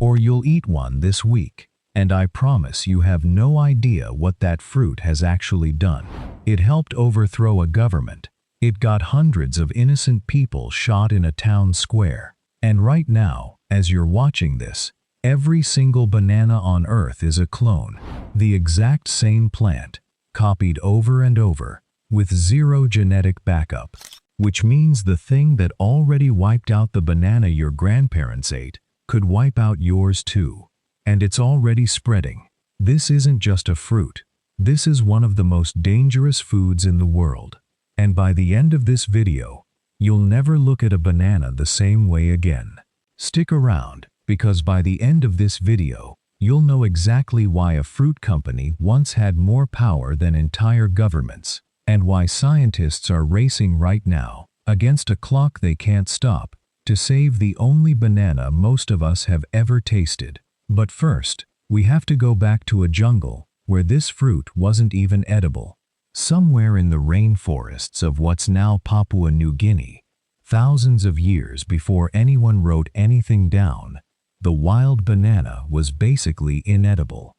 or you'll eat one this week. And I promise you have no idea what that fruit has actually done. It helped overthrow a government. It got hundreds of innocent people shot in a town square. And right now, as you're watching this, every single banana on Earth is a clone. The exact same plant, copied over and over, with zero genetic backup. Which means the thing that already wiped out the banana your grandparents ate could wipe out yours too. And it's already spreading. This isn't just a fruit. This is one of the most dangerous foods in the world. And by the end of this video, you'll never look at a banana the same way again. Stick around, because by the end of this video, you'll know exactly why a fruit company once had more power than entire governments, and why scientists are racing right now, against a clock they can't stop, to save the only banana most of us have ever tasted. But first, we have to go back to a jungle where this fruit wasn't even edible. Somewhere in the rainforests of what's now Papua New Guinea, thousands of years before anyone wrote anything down, the wild banana was basically inedible.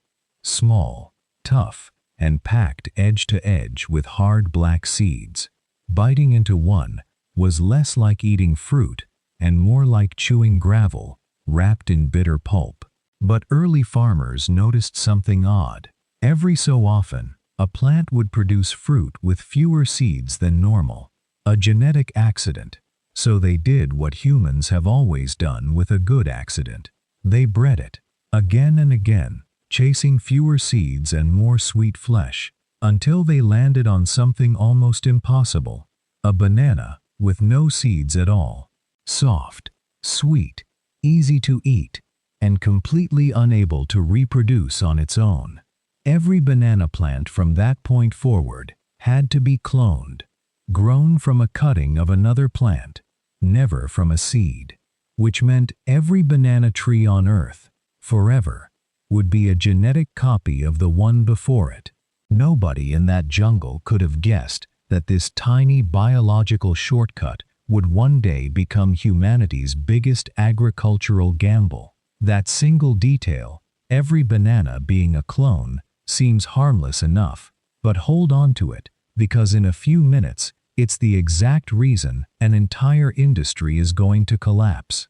Small, tough, and packed edge to edge with hard black seeds. Biting into one was less like eating fruit and more like chewing gravel wrapped in bitter pulp. But early farmers noticed something odd. Every so often, a plant would produce fruit with fewer seeds than normal. A genetic accident. So they did what humans have always done with a good accident. They bred it, again and again, chasing fewer seeds and more sweet flesh, until they landed on something almost impossible. A banana with no seeds at all. Soft, sweet, easy to eat, and completely unable to reproduce on its own. Every banana plant from that point forward had to be cloned, grown from a cutting of another plant, never from a seed, which meant every banana tree on Earth, forever, would be a genetic copy of the one before it. Nobody in that jungle could have guessed that this tiny biological shortcut would one day become humanity's biggest agricultural gamble. That single detail, every banana being a clone, seems harmless enough, but hold on to it, because in a few minutes, it's the exact reason an entire industry is going to collapse.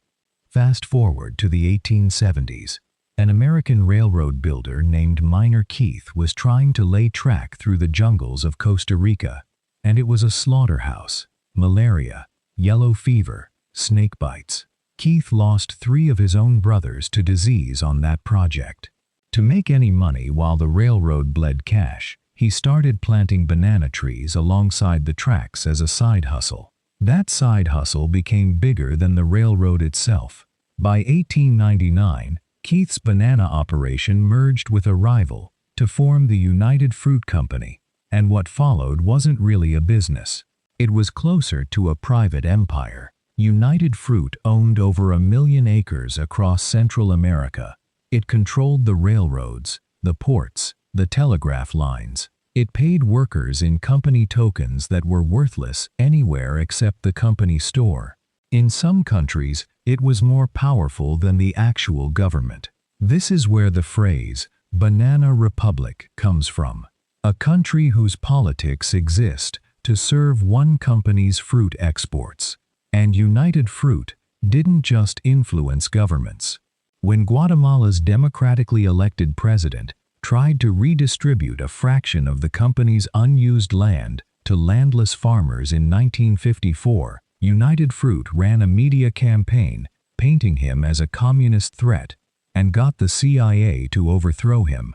Fast forward to the 1870s. An American railroad builder named Miner Keith was trying to lay track through the jungles of Costa Rica, and it was a slaughterhouse, malaria, yellow fever, snake bites. Keith lost 3 of his own brothers to disease on that project. To make any money while the railroad bled cash, he started planting banana trees alongside the tracks as a side hustle. That side hustle became bigger than the railroad itself. By 1899, Keith's banana operation merged with a rival to form the United Fruit Company, and what followed wasn't really a business. It was closer to a private empire. United Fruit owned over 1 million acres across Central America. It controlled the railroads, the ports, the telegraph lines. It paid workers in company tokens that were worthless anywhere except the company store. In some countries, it was more powerful than the actual government. This is where the phrase, "Banana Republic," comes from. A country whose politics exist to serve one company's fruit exports. And United Fruit didn't just influence governments. When Guatemala's democratically elected president tried to redistribute a fraction of the company's unused land to landless farmers in 1954, United Fruit ran a media campaign painting him as a communist threat and got the CIA to overthrow him.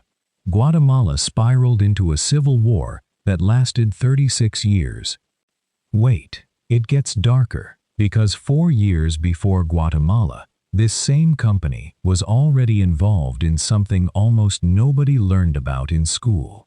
Guatemala spiraled into a civil war that lasted 36 years. Wait, it gets darker. Because 4 years before Guatemala, this same company was already involved in something almost nobody learned about in school.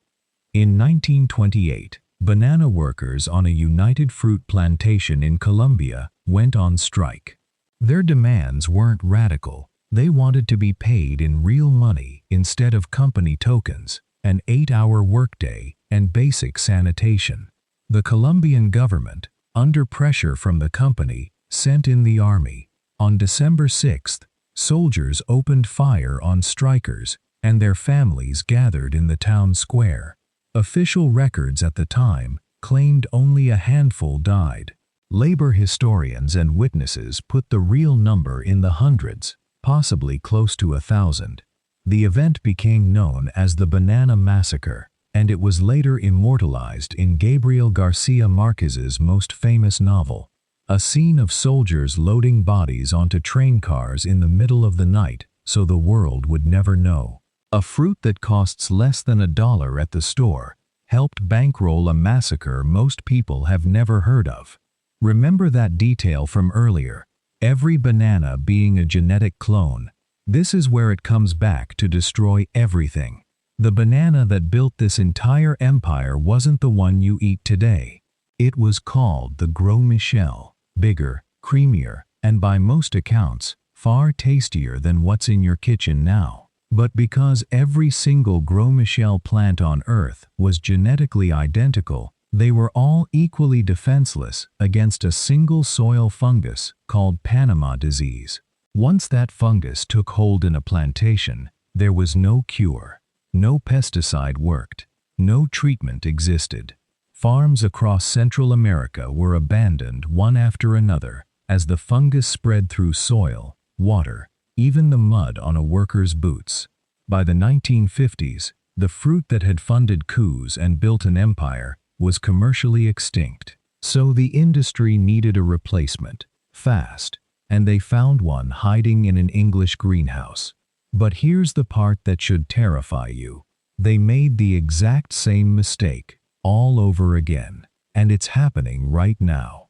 In 1928, banana workers on a United Fruit plantation in Colombia went on strike. Their demands weren't radical. They wanted to be paid in real money instead of company tokens, an 8-hour workday, and basic sanitation. The Colombian government, under pressure from the company, sent in the army. On December 6, Soldiers opened fire on strikers, and their families gathered in the town square. Official records at the time claimed only a handful died. Labor historians and witnesses put the real number in the hundreds, possibly close to 1,000. The event became known as the Banana Massacre, and it was later immortalized in Gabriel Garcia Marquez's most famous novel. A scene of soldiers loading bodies onto train cars in the middle of the night so the world would never know. A fruit that costs less than $1 at the store helped bankroll a massacre most people have never heard of. Remember that detail from earlier, every banana being a genetic clone. This is where it comes back to destroy everything. The banana that built this entire empire wasn't the one you eat today. It was called the Gros Michel, bigger, creamier, and by most accounts, far tastier than what's in your kitchen now. But because every single Gros Michel plant on Earth was genetically identical, they were all equally defenseless against a single soil fungus called Panama disease. Once that fungus took hold in a plantation, there was no cure. No pesticide worked. No treatment existed. Farms across Central America were abandoned one after another as the fungus spread through soil, water, even the mud on a worker's boots. By the 1950s, the fruit that had funded coups and built an empire was commercially extinct. So the industry needed a replacement, fast, and they found one hiding in an English greenhouse. But here's the part that should terrify you. They made the exact same mistake all over again, and it's happening right now.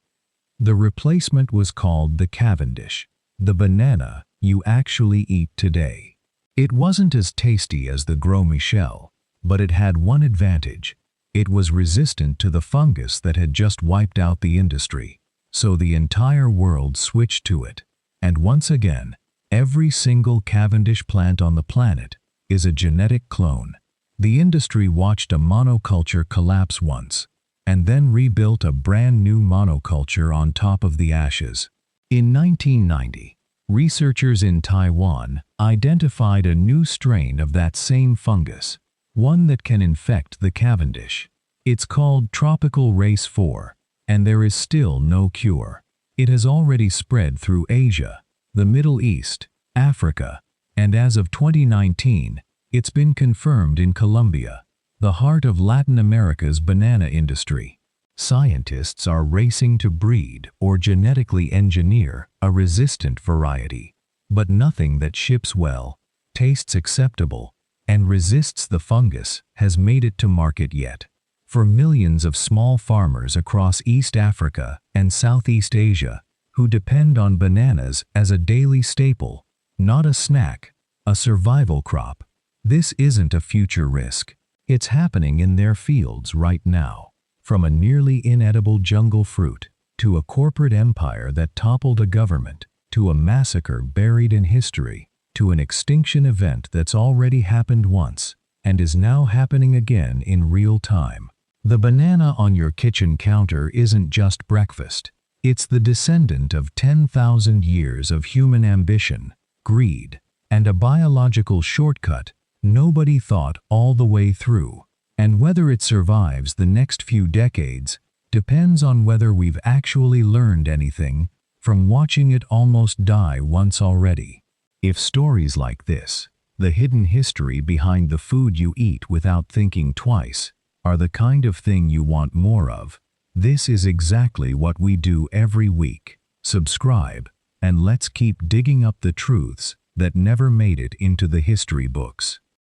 The replacement was called the Cavendish, the banana you actually eat today. It wasn't as tasty as the Gros Michel, but it had one advantage. It was resistant to the fungus that had just wiped out the industry. So the entire world switched to it. And once again, every single Cavendish plant on the planet is a genetic clone. The industry watched a monoculture collapse once, and then rebuilt a brand new monoculture on top of the ashes. In 1990, researchers in Taiwan identified a new strain of that same fungus, one that can infect the Cavendish. It's called Tropical Race 4, and there is still no cure. It has already spread through Asia, the Middle East, Africa, and as of 2019, it's been confirmed in Colombia, the heart of Latin America's banana industry. Scientists are racing to breed or genetically engineer a resistant variety, but nothing that ships well, tastes acceptable, and resists the fungus has made it to market yet. For millions of small farmers across East Africa and Southeast Asia who depend on bananas as a daily staple, not a snack, a survival crop, this isn't a future risk. It's happening in their fields right now. From a nearly inedible jungle fruit, to a corporate empire that toppled a government, to a massacre buried in history, to an extinction event that's already happened once and is now happening again in real time. The banana on your kitchen counter isn't just breakfast. It's the descendant of 10,000 years of human ambition, greed, and a biological shortcut nobody thought all the way through. And whether it survives the next few decades depends on whether we've actually learned anything from watching it almost die once already. If stories like this, the hidden history behind the food you eat without thinking twice, are the kind of thing you want more of, this is exactly what we do every week. Subscribe, and let's keep digging up the truths that never made it into the history books.